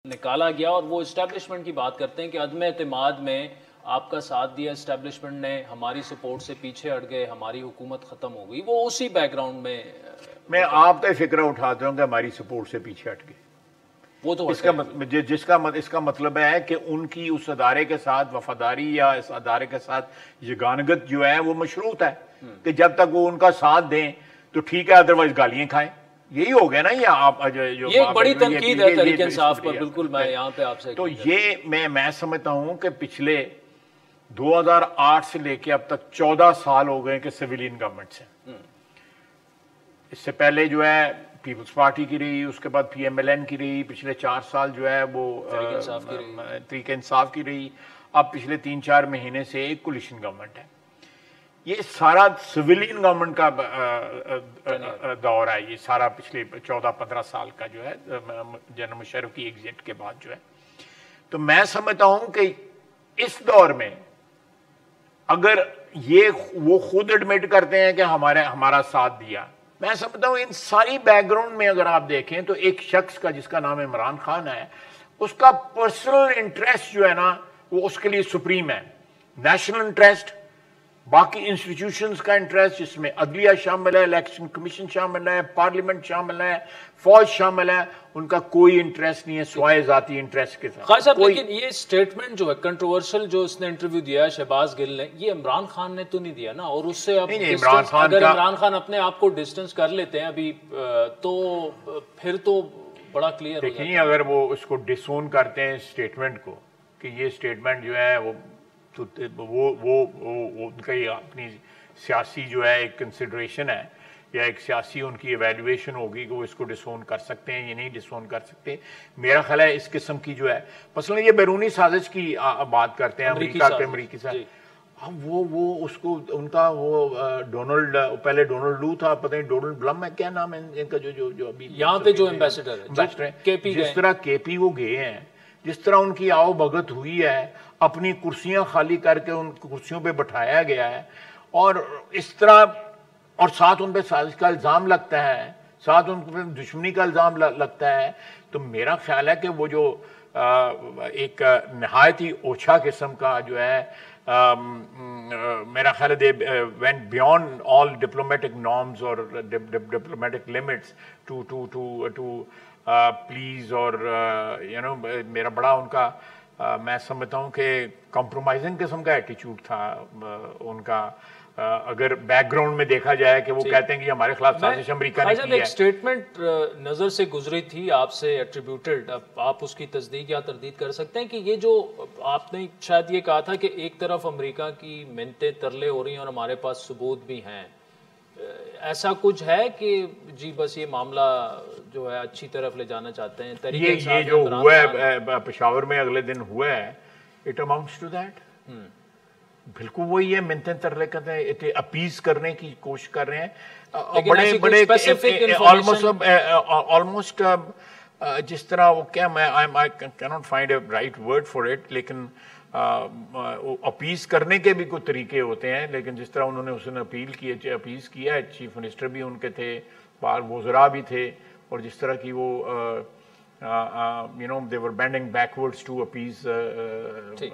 نکالا گیا اور وہ اسٹیبلشمنٹ کی بات کرتے ہیں کہ عدم اعتماد میں آپ کا ساتھ دیا اسٹیبلشمنٹ نے، ہماری سپورٹ سے پیچھے ہٹ گئے، ہماری حکومت ختم ہو گئی. وہ اسی بیک گراؤنڈ میں آپ کا فکر اٹھاتا ہوں کہ ہماری سپورٹ سے پیچھے ہٹ گئے. وہ تو اس کا مطلب ہے کہ ان کی اس ادارے کے ساتھ وفاداری یا اس ادارے کے ساتھ یگانگت جو ہے وہ مشروط ہے کہ جب تک وہ ان کا ساتھ دیں تو ٹھیک ہے، ادروائز گالیاں کھائیں. یہی ہو گیا نا. یہ ایک بڑی تنقید ہے تحریک انصاف پر. بالکل میں یہاں پہ آپ سے تو یہ میں سمجھتا ہوں کہ پچھلے 2008 سے لے کے اب تک 14 سال ہو گئے کہ سویلین گورنمنٹ سے. اس سے پہلے جو ہے پیپلز پارٹی کی رہی، اس کے بعد پی ایم ایل این کی رہی، پچھلے 4 سال جو ہے وہ تحریک انصاف کی رہی، اب پچھلے 3-4 مہینے سے ایک کولیشن گورنمنٹ ہے. یہ سارا سویلین گورنمنٹ کا دور ہے. یہ سارا پچھلے 14-15 سال کا جو ہے جنرل مشرف کی ایگزٹ کے بعد جو ہے. تو میں سمجھتا ہوں کہ اس دور میں اگر وہ خود ایڈمٹ کرتے ہیں کہ ہمارا ساتھ دیا، میں سمجھتا ہوں ان ساری بیک گراؤنڈ میں اگر آپ دیکھیں تو ایک شخص کا جس کا نام عمران خان ہے، اس کا پرسنل انٹرسٹ جو ہے نا وہ اس کے لیے سپریم ہے. نیشنل انٹرسٹ، باقی انسٹیٹیوشنز کا انٹرسٹ جس میں عدلیہ شامل ہے، الیکشن کمیشن شامل ہے، پارلیمنٹ شامل ہے، فوج شامل ہے، ان کا کوئی انٹرسٹ نہیں ہے سوائے ذاتی انٹرسٹ کے ساتھ. خواجہ صاحب لیکن یہ سٹیٹمنٹ جو ہے کنٹروورشل جو اس نے انٹرویو دیا ہے شہباز گل نے، یہ عمران خان نے تو نہیں دیا نا. اور اس سے اب اگر عمران خان اپنے آپ کو ڈسٹنس کر لیتے ہیں ابھی تو پھر تو بڑا کلیئر. دیکھیں اگر وہ اس کو ڈسون کرتے ہیں اسٹیٹمنٹ کو کہ یہ اسٹیٹمنٹ جو ہے وہ ان کا اپنی سیاسی جو ہے ایک کنسیڈریشن ہے یا ایک سیاسی ان کی ایویلویشن ہوگی کہ وہ اس کو ڈسون کر سکتے ہیں یا نہیں ڈسون کر سکتے. میرا خیال ہے اس قسم کی جو ہے مثلا یہ بیرونی سازش کی بات کرتے ہیں امریکی سے. اب وہ اس کو ان کا وہ پہلے ڈونلڈ لو تھا، پتہ نہیں ڈونلڈ بلم ہے کیا نام ہے ان کا جو ابھی یہاں پہ جو ایمبیسڈر ہے، جس طرح کے پی وہ گئے ہیں، جس طرح ان کی آؤ بھگت ہوئی ہے، اپنی کرسیاں خالی کر کے ان کرسیوں پہ بٹھایا گیا ہے، اور اس طرح اور ساتھ ان پہ سازش کا الزام لگتا ہے، ساتھ ان پہ دشمنی کا الزام لگتا ہے. تو میرا خیال ہے کہ وہ جو ایک نہایت ہی اوچھا قسم کا جو ہے میرا خیال ہے went beyond all diplomatic norms or diplomatic limits to please اور میرا بڑا ان کا میں سمجھتا ہوں کہ کمپرومائزنگ قسم کا ایٹیچیوڈ تھا ان کا. اگر بیک گراؤنڈ میں دیکھا جائے کہ وہ کہتے ہیں کہ ہمارے خلاف سازش امریکہ نے کی ہے. ایک سٹیٹمنٹ نظر سے گزری تھی آپ سے ایٹریبیوٹڈ، اب آپ اس کی تصدیق یا تردید کر سکتے ہیں کہ یہ جو آپ نے شاید یہ کہا تھا کہ ایک طرف امریکہ کی منتیں ترلے ہو رہی ہیں اور ہمارے پاس ثبوت بھی ہیں، ایسا کچھ ہے کہ جی بس یہ معاملہ جو ہے اچھی طرف لے جانا چاہتے ہیں؟ یہ جو ہوا ہے پشاور میں اگلے دن ہوا ہے، اٹ اماؤنٹس ٹو دیٹ. بالکل وہی ہے، منتیں ترلے کرتے ہیں، اپیز کرنے کی کوشش کر رہے ہیں بڑے آلموسٹ جس طرح وہ کیا میں cannot find a right word for it، لیکن اپیز کرنے کے بھی کوئی طریقے ہوتے ہیں. لیکن جس طرح انہوں نے اس نے اپیز کیا ہے، چیف منسٹر بھی ان کے تھے، وزراء بھی تھے، اور جس طرح کی وہ they were bending backwards to appease